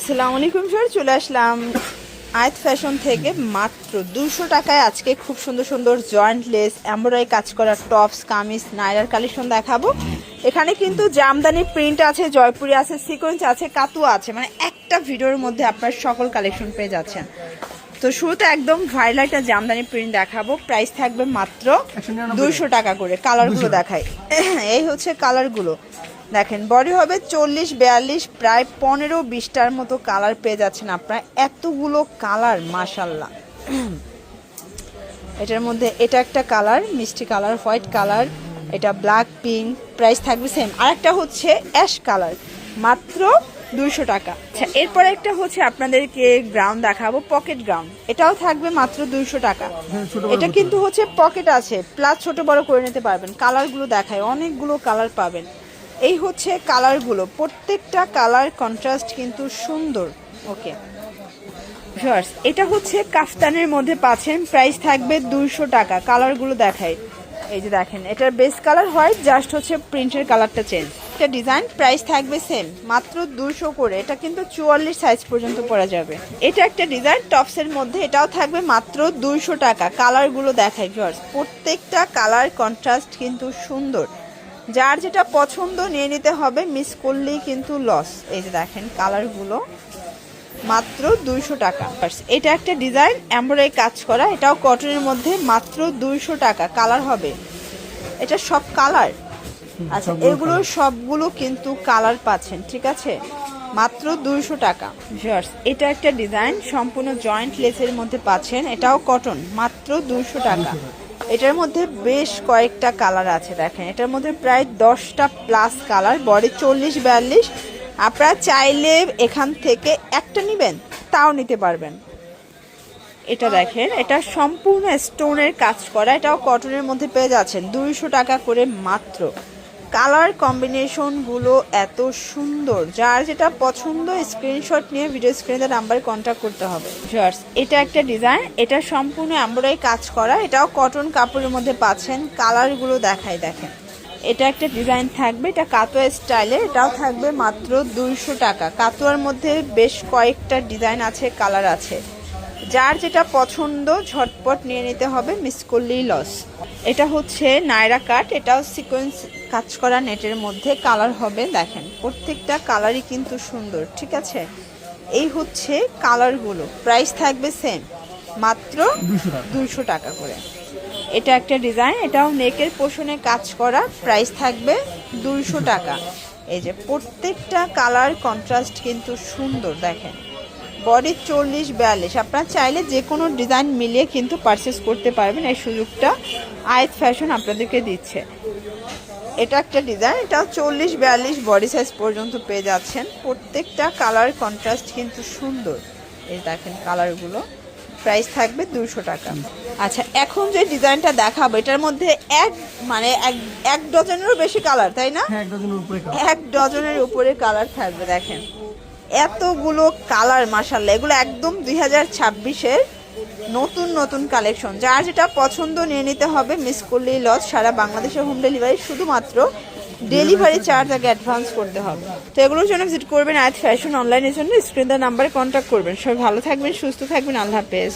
আসসালামু আলাইকুম স্যার, চলে আসলাম আয়াত ফ্যাশন থেকে মাত্র 200 টাকায় আজকে খুব সুন্দর সুন্দর জয়েন্ট লেস এমব্রয়ডারি কাজ করা টপস কামিজ নাইরার কালেকশন দেখাবো। এখানে কিন্তু জামদানি প্রিন্ট আছে, জয়পুরি আছে, সিকোয়েন্স আছে, কাতুয়া আছে, মানে একটা ভিডিওর মধ্যে আপনার সকল কালেকশন পেয়ে যাচ্ছেন। তো শুরুতে একদম ভাইরাল একটা জামদানি প্রিন্ট দেখাবো, প্রাইস থাকবে মাত্র 200 টাকা করে। কালারগুলো দেখাই, এই হচ্ছে কালারগুলো দেখেন। বডি হবে 40-42, প্রায় 15-20টার মতো কালার পেয়ে যাচ্ছেন আপনারা। এতগুলো কালার মাশাল্লাহ। এটার মধ্যে এটা একটা কালার মিষ্টি কালার, হোয়াইট কালার, এটা ব্ল্যাক পিঙ্ক, প্রাইস থাকবে সেম। আরেকটা হচ্ছে অ্যাশ কালার, মাত্র 200 টাকা। আচ্ছা, এরপর একটা হচ্ছে আপনাদেরকে গ্রাউন্ড দেখাবো, পকেট গ্রাউন্ড, এটাও থাকবে মাত্র 200 টাকা। এটা কিন্তু হচ্ছে পকেট আছে, প্লাস ছোট বড় করে নিতে পারবেন। কালারগুলো দেখায়, অনেকগুলো কালার পাবেন। এই হচ্ছে কালারগুলো, প্রত্যেকটা কালার কন্ট্রাস্ট কিন্তু সুন্দর। ওকে ভিউয়ার্স, এটা হচ্ছে কাফতানের মধ্যে পাচ্ছেন, প্রাইস থাকবে 200 টাকা। কালারগুলো দেখাই, এই যে দেখেন, এটার বেস কালার হোয়াইট, জাস্ট হচ্ছে প্রিন্টের কালারটা চেঞ্জ। এটা ডিজাইন, প্রাইস থাকবে সেম, মাত্র 200 করে। এটা কিন্তু 44 সাইজ পর্যন্ত পরা যাবে। এটা একটা ডিজাইন টপসের মধ্যে, এটাও থাকবে মাত্র 200 টাকা। কালারগুলো দেখাই ভিউয়ার্স, প্রত্যেকটা কালার কন্ট্রাস্ট কিন্তু সুন্দর। যার যেটা পছন্দ নিয়ে নিতে হবে, মিস করলেই কিন্তু লস। এই যে দেখেন কালারগুলো, মাত্র 200 টাকা। এটা একটা ডিজাইন এমব্রয়ডারি কাজ করা, এটাও কটনের মধ্যে, মাত্র 200 টাকা। কালার হবে, এটা সব কালার। আচ্ছা, এগুলো সবগুলো কিন্তু কালার পাচ্ছেন, ঠিক আছে, মাত্র 200 টাকা। ভিউয়ার্স, এটা একটা ডিজাইন সম্পূর্ণ জয়েন্ট লেসের মধ্যে পাচ্ছেন, এটাও কটন, মাত্র 200 টাকা। এটার মধ্যে বেশ কয়েকটা কালার আছে দেখেন, এটার মধ্যে প্রায় 10টা প্লাস কালার। বডি 40-42, আপনারা চাইলে এখান থেকে একটা নেবেন, তাও নিতে পারবেন। এটা দেখেন, এটা সম্পূর্ণ স্টোনের কাজ করা, এটাও কটনের মধ্যে পেয়ে যাচ্ছেন 200 টাকা করে মাত্র। কালার কম্বিনেশনগুলো এত সুন্দর, যার যেটা পছন্দ স্ক্রিনশট নিয়ে ভিডিও স্ক্রিনে নাম্বারে কন্ট্যাক্ট করতে হবে। ভিউয়ার্স, এটা একটা ডিজাইন, এটা সম্পূর্ণ এমব্রয়ডারি কাজ করা, এটাও কটন কাপড়ের মধ্যে পাচ্ছেন। কালারগুলো দেখাই দেখেন, এটা একটা ডিজাইন থাকবে, এটা কাতোয়া স্টাইলে, এটাও থাকবে মাত্র 200 টাকা। কাতোয়ার মধ্যে বেশ কয়েকটা ডিজাইন আছে, কালার আছে, যার যেটা পছন্দ ঝটপট নিয়ে নিতে হবে, মিস করলেই লস। এটা হচ্ছে নায়রা কাট, এটাও সিকোয়েন্স কাজ করা নেটের মধ্যে। কালার হবে দেখেন, প্রত্যেকটা কালারই কিন্তু সুন্দর, ঠিক আছে। এই হচ্ছে কালারগুলো, প্রাইস থাকবে সেম, মাত্র 200 টাকা করে। এটা একটা ডিজাইন, এটাও নেকের পোষণে কাজ করা, প্রাইস থাকবে 200 টাকা। এই যে প্রত্যেকটা কালার কন্ট্রাস্ট কিন্তু সুন্দর দেখেন। বডি 40-42, আপনারা চাইলে যে কোনো ডিজাইন মিলিয়ে কিন্তু পারচেস করতে পারবেন, এই সুযোগটা আয়াত ফ্যাশন আপনাদেরকে দিচ্ছে। এটা একটা ডিজাইন, এটাও 40-42 বডি সাইজ পর্যন্ত পেয়ে যাচ্ছেন। প্রত্যেকটা কালার কন্ট্রাস্ট কিন্তু সুন্দর, এই দেখেন কালারগুলো, প্রাইস থাকবে 200 টাকা। আচ্ছা, এখন যে ডিজাইনটা দেখাবো, এটার মধ্যে এক ডজনেরও বেশি কালার, তাই না? এক ডজনের উপরে কালার থাকবে দেখেন, এতগুলো কালার মাশাআল্লাহ। এগুলো একদম 2026-এর নতুন নতুন কালেকশন, যার যেটা পছন্দ নিয়ে নিতে হবে, মিস করলেই লস। সারা বাংলাদেশে হোম ডেলিভারি, শুধুমাত্র ডেলিভারি চার্জ আগে অ্যাডভান্স করতে হবে। তো এগুলোর জন্য ভিজিট করবেন আয়াত ফ্যাশন অনলাইনের জন্য, স্ক্রিনের নাম্বারে কন্ট্যাক্ট করবেন। সবাই ভালো থাকবেন, সুস্থ থাকবেন, আল্লাহ হাফেজ।